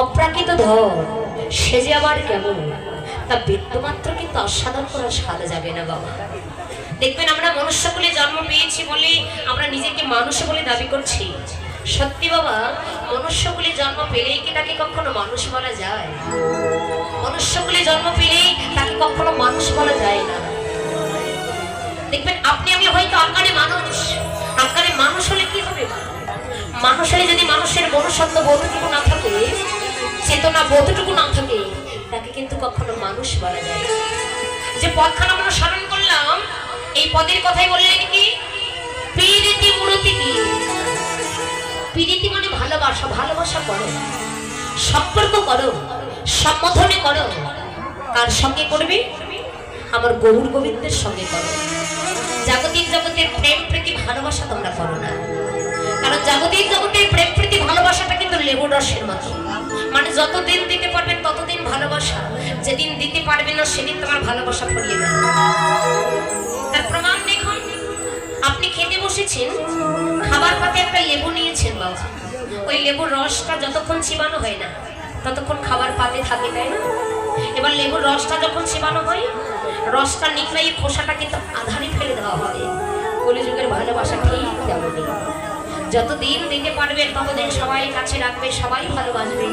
অপ্রাকৃত ধন সে যে আবার কেমন তা বিন্দুমাত্র কিন্তু আস্বাদন করা সাধা যাবে না বাবা। দেখবেন আমরা মনুষ্যকুলে জন্ম পেয়েছি বলে আমরা নিজেকে মানুষ বলে দাবি করছি। সত্যি বাবা, মনুষ্যকুলে জন্ম পেলেই কি তাকে কখনো মানুষ বলা যায়? মনুষ্যকুলে জন্ম পেলেই তাকে কখনো মানুষ বলা যায় না। দেখবেন আপনি আমি হয়তো আকারে মানুষ, আকারে মানুষ হলে কি হবে? মানুষ হলে যদি মানুষের মনুষ্যত্ব বোধটুকু না থাকে, চেতনা বোধটুকু না থাকে, তাকে কিন্তু কখনো মানুষ বলা যায়। যে পদখানা আমরা স্মরণ করলাম, এই পদের কথাই বললেন কি প্রীতি মূরতি কি? প্রীতি মানে ভালোবাসা। ভালোবাসা করো, সম্পর্ক করো, সম্বোধনে করো। কার সঙ্গে করবে? আমার গৌর গোবিন্দের সঙ্গে করো। জাগতিক জগতের প্রেম প্রীতি ভালোবাসা তোমরা করো না, কারণ জাগতিক জগতের প্রেম প্রীতি ভালোবাসাটা কিন্তু লেবুর রসের মতো। মানে যতদিন দিতে পারবেন ততদিন ভালোবাসা, যেদিন দিতে পারবে না সেদিন তোমার ভালোবাসা ফুরিয়ে যাবে। তার প্রমাণ দেখুন, আপনি খেতে বসেছেন, খাবার পাতে একটা লেবু নিয়েছেন বাবা, ওই লেবুর রসটা যতক্ষণ চিবানো হয় না ততক্ষণ খাবার পাতে থাকে, তাই না? এবার লেবুর রসটা যখন চিবানো হয়, রসটা নিকলে এই খোসাটা কিন্তু আধারে ফেলে দেওয়া হয়। কলিযুগের ভালোবাসা ঠিক তেমনই, যতদিন দিতে পারবেন ততদিন সবাই কাছে রাখবে, সবাই ভালোবাসবে।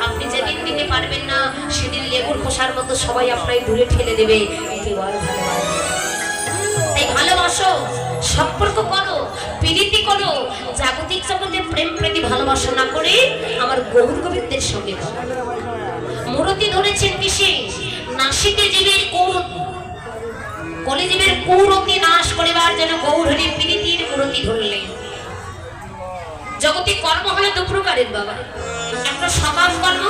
আপনি যেদিন দিতে পারবেন না সেদিন লেবুর খোসার মতো সবাই আপনাকে দূরে ঠেলে দেবে। এই ভালোবাসো, সম্পর্ক করো, প্রীতি করো। জাগতিক জগতে প্রেম প্রীতি ভালোবাসা না করে আমার গৌর গোবিন্দের সঙ্গে করো। মূরতি ধরেছেন কিসে? নাসিতে জীবের কৌরতি, কলিজীবের কৌরতি নাশ করিবার যেন গৌরহরি প্রীতির মূরতি ধরলেন। জগতে কর্ম হলো দু প্রকারের বাবা, একটা সকাম কর্ম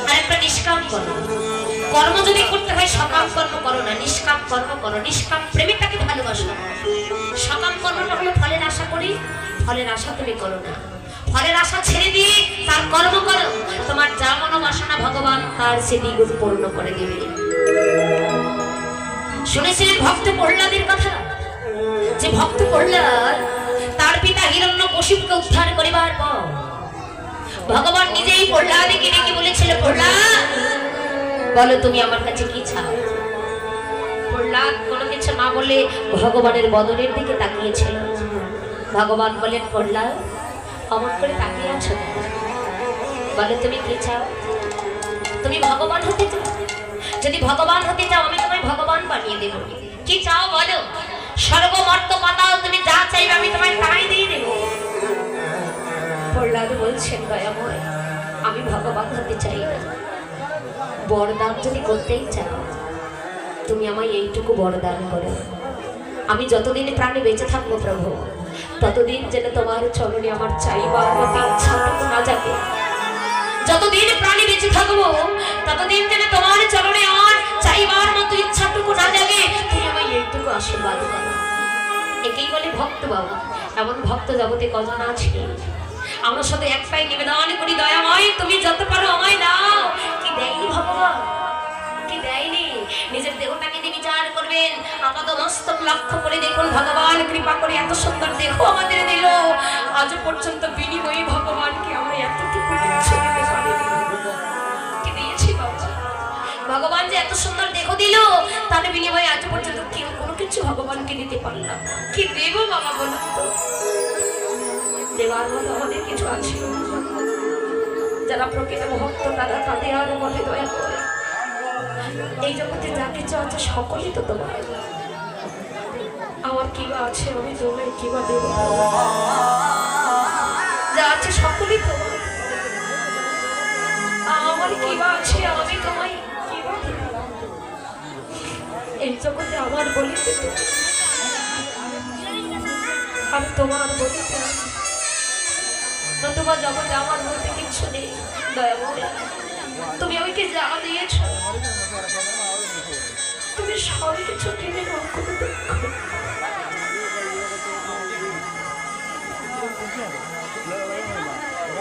আর একটা নিষ্কাম কর্ম। কর্ম যদি করতে হয় সকাম কর্ম করো না, নিষ্কাম কর্ম করো। নিষ্কাম প্রেমে তাকে ভালোবাসো। সকাম কর্মটা হলো ফলের আশা করি, ফলের আশা তুমি করো না। ফলের আশা ছেড়ে দিয়ে তার কর্ম করো, তোমার যা মনোবাসনা ভগবান তার সে দ্বিগুণ পূর্ণ করে দেবে। শুনেছিলেন ভক্ত প্রহ্লাদের কথা? যে ভক্ত প্রহ্লাদ তার পিতা হিরণ্যকশিপুকে উদ্ধার করিবার পর ভগবান নিজেই প্রহ্লাদকে ডেকে বলেছিল, প্রহ্লাদ বলো তুমি আমার কাছে কি চাও? প্রহ্লাদ কোনো কিছু না বলে ভগবানের বদনের দিকে তাকিয়েছিল। ভগবান বলেন, প্রহ্লাদ অমন করে তাকিয়ে আছো, বলো তুমি কি চাও? তুমি ভগবান হতে চাও? যদি ভগবান হতে চাও আমি তোমায় ভগবান বানিয়ে দেব। কি চাও বলো? সর্বমর্ত পাতাও তুমি যা চাইবে আমি তোমায় তাই দিয়ে দেব। প্রহ্লাদ বলছেন, দয়াময় আমি ভগবান হতে চাই না, বরদান যদি করতেই চাও তুমি আমায় এইটুকু বরদান করো, আমি যতদিন প্রাণে বেঁচে থাকবো প্রভু ততদিন যেন তোমার চরণে আমার চাইবার মতো ইচ্ছাটুকু না জাগে। যতদিন প্রাণে বেঁচে থাকবো ততদিন যেন তোমার চরণে আমার চাইবার মতো ইচ্ছাটুকু না জাগে, তুমি আমায় এইটুকু আশীর্বাদ করো। একেই বলে ভক্ত বাবা। এমন ভক্ত জগতে কজন আছে? আমরা শুধু একটাই নিবেদন করি, দয়াময় তুমি যত পারো আমায় দাও। কি দেয়নি ভগবান, কি দেয়নি? নিজের দেহটাকে দিয়ে বিচার করবেন, আপাত মস্তক লক্ষ্য করে দেখুন, ভগবান কৃপা করে এত সুন্দর দেহ আমাদের দিল। আজ পর্যন্ত বিনিময়ে ভগবানকে আমরা এতটুকু দিতে পারিনি। কি দিয়েছি বাবা? ভগবান যে এত সুন্দর দেহ দিল, তার বিনিময়ে আজ পর্যন্ত কেউ কোনো কিছু ভগবানকে দিতে পারলাম। কি দেব বাবা বলুন তো? দেওয়ার মতো আমাদের কিছু আছে? যারা প্রকৃত ভক্ত তারা তাদের আরো বলে, দয়া করে এই জগতে যা কিছু আছে সকলেই তো তোমার, আমার কি বা আছে আমি তোমায় কি বা দেব? যা আছে সকলেই তোমার, আমার কি বা আছে আমি তোমায় কি বা দেব? এই জগতে আমার বলিতে আমি তোমার বলিতে, নতুবা জগতে আমার বলতে কিছু নেই। দয়া করে তুমি আমাকে যা দিয়েছ তুমি সব কিছু কিনে নাও।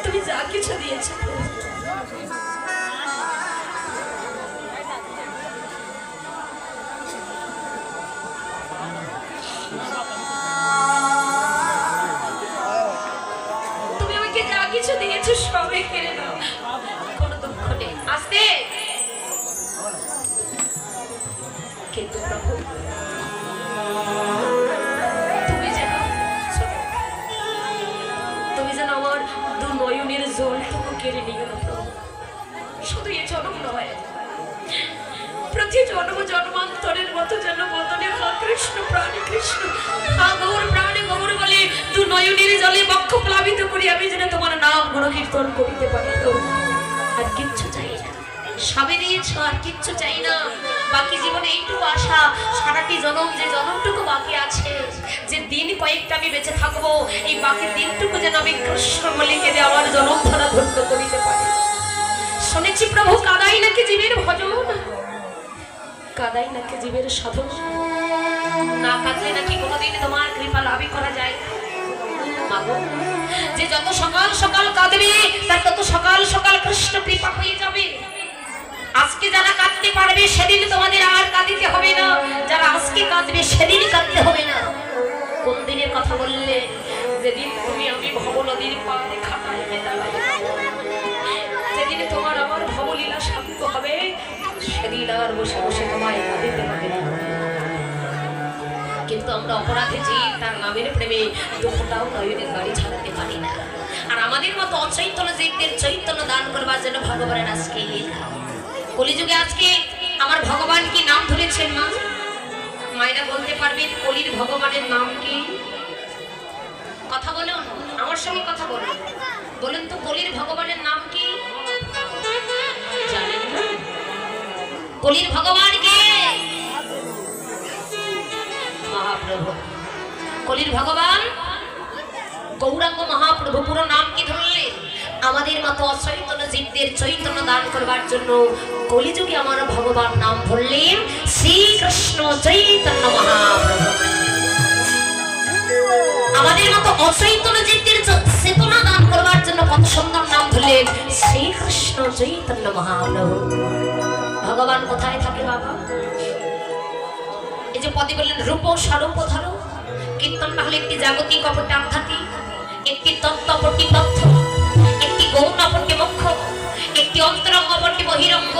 তুমি যা কিছু দিয়েছ তুমি আমাকে যা কিছু দিয়েছো সবাই কেড়ে নাও। প্রভু তুমি যেন আমার দু নয়নের জলটুকু কেড়ে নিও না প্রভু। শুধু এ জন্ম নয়, প্রতি জন্ম জন্মান্তরের মতো যেন বদনে হা কৃষ্ণ প্রাণী কৃষ্ণ, হা গৌর প্রাণী গৌর বলে দু নয়নের জলে বক্ষ প্লাবিত করি আমি যেন তোমার নাম গুণকীর্তন করিতে পারি। তো আর কিচ্ছু চাই না, সবে দিয়েছ, আর কিচ্ছু চাই না। বাকি জীবনে এইটুকু আশা, সারাটি জনম যে জনমটুকু বাকি আছে, যে দিন কয়েকটা আমি বেঁচে থাকবো, এই বাকি দিনটুকু যেন আমি কৃষ্ণ বলে কেঁদে আমার জনম ধারা ধন্য করিতে পারি। শুনেছি প্রভু কাদাই নাকি জীবের ভজন, কাদাই নাকি জীবের সাধন, না কাঁদলে নাকি কোনোদিন তোমার কৃপা লাভই করা যায় না। মাগো, যে যত সকাল সকাল কাঁদবে তার তত সকাল সকাল কৃষ্ণ কৃপা হয়ে যাবে। আজকে যারা কাঁদতে পারবে সেদিন তোমাদের আর কাঁদিতে হবে না, যারা আজকে কাঁদবে সেদিন কাঁদতে হবে না। কোন দিনের কথা বললে? যেদিন তুমি আমি ভবনদীর পাড়ে খাটাই দাঁড়াই, যেদিন তোমার আমার ভবলীলা শান্ত হবে, সেদিন আর বসে বসে তোমায় কাঁদিতে হবে না। কিন্তু আমরা অপরাধী জীব, তার নামের প্রেমে দুঃখটাও নয়নের গাড়ি ছাড়াতে পারি না। আর আমাদের মতো অচৈতন্য জীবদের চৈতন্য দান করবার জন্য ভগবানের আজকে কলিযুগে আজকে আমার ভগবান কি নাম ধরেছেন মা? মায়েরা বলতে পারবেন কলির ভগবানের নাম কি? কথা বলুন, আমার সঙ্গে কথা বলুন, বলুন তো কলির ভগবানের নাম কি? জানেন না? কলির ভগবান কে? মহাপ্রভু। কলির ভগবান গৌরাঙ্গ মহাপ্রভু। পুরো নাম কি ধরলেন? আমাদের মতো অচৈতন্য জীবদের চৈতন্য দান করবার জন্য কলিযুগে আমার ভগবান নাম ধরলেন শ্রীকৃষ্ণ চৈতন্য মহাপ্রভু। আমাদের মতো অচৈতন্য জীবদের চেতনা দান করবার জন্য কত সুন্দর নাম ধরলেন শ্রীকৃষ্ণ চৈতন্য মহাপ্রভু। ভগবান কোথায় থাকে বাবা? এই যে পদে বললেন রূপ স্বরূপ ধরো। কীর্তন না হলে একটি জাগতিক অপরটি আধ্যাত্মিক, একটি তত্ত্ব অপরটি তথ্য, একটি গৌণ অপরটি মুখ্য, একটি অন্তরঙ্গ অপরটি বহিরঙ্গ,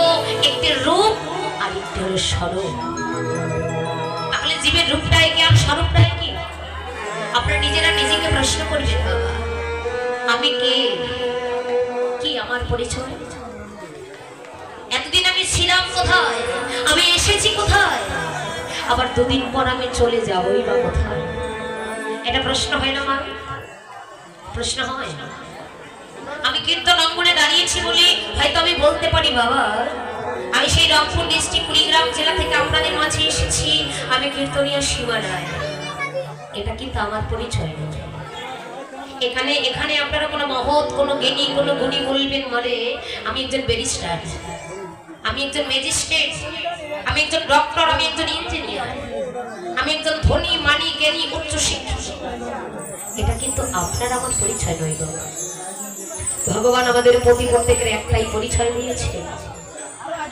একটি রূপ আর একটি হলো স্বরূপ। তাহলে জীবের রূপটাই কি আর স্বরূপটাই কি? আপনারা নিজেরা নিজেকে প্রশ্ন করবেন, বাবা আমি কে? কি আমার পরিচয়? এতদিন আমি ছিলাম কোথায়? আমি এসেছি কোথায়? আবার দুদিন পর আমি চলে যাবই বা কোথায়? এটা প্রশ্ন হয় না মা? প্রশ্ন হয়। আমি কীর্তন অঙ্গনে দাঁড়িয়েছি বলে হয়তো আমি বলতে পারি বাবা আমি সেই রংপুর ডিস্ট্রিক্ট কুড়িগ্রাম জেলা থেকে আপনাদের মাঝে এসেছি, আমি কীর্তনীয় সীমানায়। এটা কিন্তু আমার পরিচয় নয়। এখানে এখানে আপনারা কোনো মহৎ, কোনো জ্ঞানী, কোনো গুণী বলবেন মানে আমি একজন ব্যারিস্টার, আমি একজন ম্যাজিস্ট্রেট, আমি একজন ডক্টর, আমি একজন ইঞ্জিনিয়ার, আমি একজন ধনী, মানি, জ্ঞানী, উচ্চ শিক্ষিত। এটা কিন্তু আপনার আমার পরিচয় নয় বাবা। ভগবান আমাদের প্রতি প্রত্যেকের একটাই পরিচয় দিয়েছে,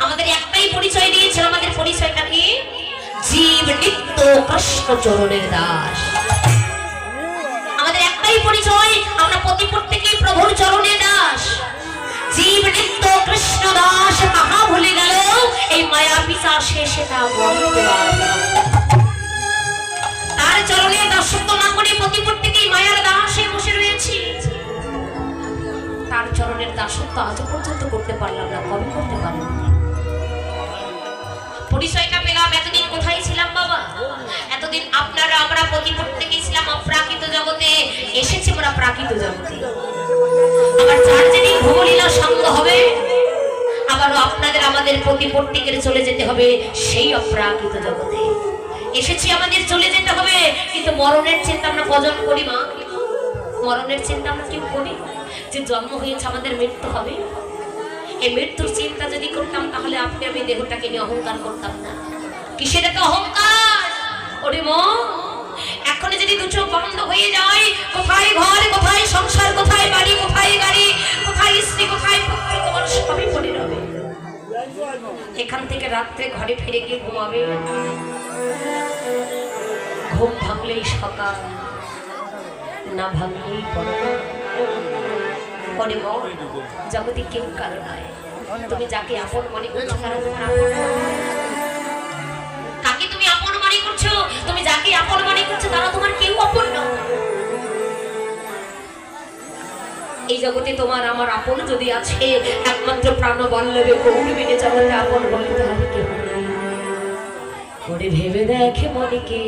আমাদের একটাই পরিচয় দিয়েছে। আমাদের পরিচয়টা কি? জীব নিত্য কৃষ্ণ চরণের দাস। আমাদের একটাই পরিচয়, আমরা প্রতি প্রত্যেকেই প্রভুর চরণের দাস। জীব নিত্য কৃষ্ণ দাস, তাহা ভুলে গেল এই মায়া পিশাচে সেটা বলতে পারবে না। তার চরণের দাসত্ব না করে প্রতি প্রত্যেকেই মায়ার দাসে বসে রয়েছি। তার চরণের দাসত্ব আজ পর্যন্ত করতে পারলাম না, কবে করতে পারলাম না? পরিচয়টা পেলাম। এতদিন কোথায় ছিলাম বাবা? এতদিন আপনারা আমরা প্রতি প্রত্যেকেই ছিলাম অপ্রাকৃত জগতে, এসেছি আমরা প্রাকৃত জগতে। আবার যার যেদিন ভবলীলা সঙ্গ হবে আবারও আপনাদের আমাদের প্রতি প্রত্যেকের চলে যেতে হবে সেই অপ্রাকৃত জগতে। এসেছি আমাদের চলে যেতে হবে, কিন্তু মরণের চিন্তা আমরা কজন করি মা? মরণের চিন্তা আমরা কি করি? যে জন্ম হয়েছে আমাদের মৃত্যু হবে, এই মৃত্যুর চিন্তা যদি করতাম তাহলে আপনি আমি দেহটাকে নিয়ে অহংকার করতাম না। কিসের এত অহংকার? ওরে মন, এখন যদি দু চোখ বন্ধ হয়ে যায়, কোথায় ঘর, কোথায় সংসার, কোথায় বাড়ি, কোথায় গাড়ি, কোথায় স্ত্রী, কোথায় পুত্র, তোমার সবই পড়ে রবে। এখান থেকে রাত্রে ঘরে ফিরে গিয়ে ঘুমাবে, ঘুম ভাঙলেই সকাল, না ভাঙলেই পরকাল। মনে মন জগতে কেউ কারো নয়, তুমি যাকে আপন মনে করছো তারা তোমার আপন। কাকে তুমি এই জগতে তোমার আমার আপন যদি আছে, একমাত্র প্রাণ বল্লভে গৌর বিনে জগতে আপন বলে তার কেউ নেই। ওরে ভেবে দেখে মনে কে